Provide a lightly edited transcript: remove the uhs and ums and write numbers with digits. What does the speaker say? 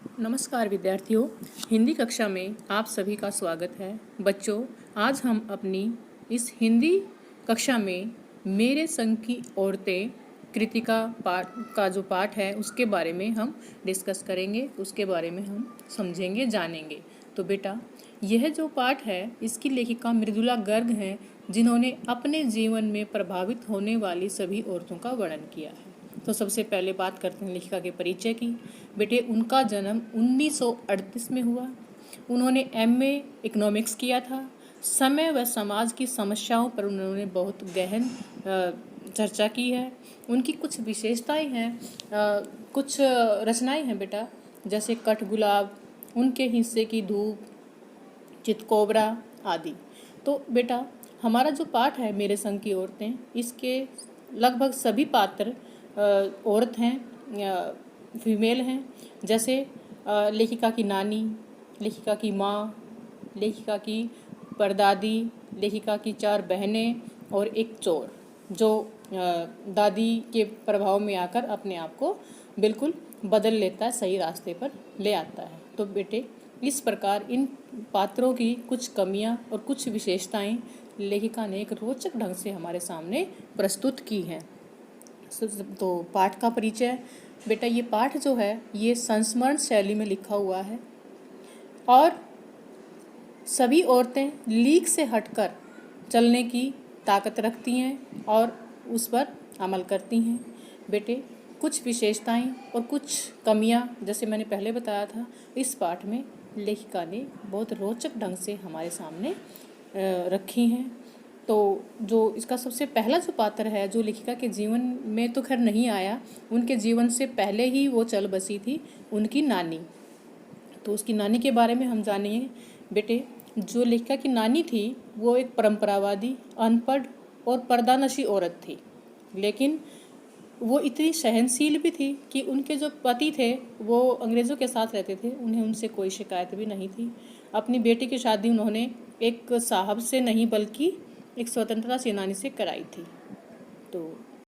नमस्कार विद्यार्थियों, हिंदी कक्षा में आप सभी का स्वागत है। बच्चों, आज हम अपनी इस हिंदी कक्षा में मेरे संग की औरतें कृतिका पाठ का जो पाठ है उसके बारे में हम डिस्कस करेंगे, उसके बारे में हम समझेंगे, जानेंगे। तो बेटा, यह जो पाठ है इसकी लेखिका मृदुला गर्ग हैं, जिन्होंने अपने जीवन में प्रभावित होने वाली सभी औरतों का वर्णन किया है। तो सबसे पहले बात करते हैं लेखिका के परिचय की। बेटे, उनका जन्म 1938 में हुआ। उन्होंने एमए इकोनॉमिक्स किया था। समय व समाज की समस्याओं पर उन्होंने बहुत गहन चर्चा की है। उनकी कुछ विशेषताएं हैं, कुछ रचनाएं हैं बेटा, जैसे कठगुलाब, उनके हिस्से की धूप, चितकोबरा आदि। तो बेटा, हमारा जो पाठ है मेरे संग की औरतें, इसके लगभग सभी पात्र औरत हैं, फीमेल हैं। जैसे लेखिका की नानी, लेखिका की माँ, लेखिका की परदादी, लेखिका की 4 बहनें और एक चोर, जो दादी के प्रभाव में आकर अपने आप को बिल्कुल बदल लेता है, सही रास्ते पर ले आता है। तो बेटे, इस प्रकार इन पात्रों की कुछ कमियां और कुछ विशेषताएं लेखिका ने एक रोचक ढंग से हमारे सामने प्रस्तुत की हैं। तो पाठ का परिचय बेटा, ये पाठ जो है ये संस्मरण शैली में लिखा हुआ है और सभी औरतें लीक से हटकर चलने की ताकत रखती हैं और उस पर अमल करती हैं। बेटे, कुछ विशेषताएं और कुछ कमियां, जैसे मैंने पहले बताया था, इस पाठ में लेखिका ने बहुत रोचक ढंग से हमारे सामने रखी हैं। तो जो इसका सबसे पहला जो पात्र है, जो लेखिका के जीवन में तो खैर नहीं आया, उनके जीवन से पहले ही वो चल बसी थी, उनकी नानी। तो उसकी नानी के बारे में हम जानिए। बेटे, जो लेखिका की नानी थी वो एक परंपरावादी, अनपढ़ और पर्दानशी औरत थी, लेकिन वो इतनी सहनशील भी थी कि उनके जो पति थे वो अंग्रेज़ों के साथ रहते थे, उन्हें उनसे कोई शिकायत भी नहीं थी। अपनी बेटी की शादी उन्होंने एक साहब से नहीं बल्कि एक स्वतंत्रता सेनानी से कराई थी।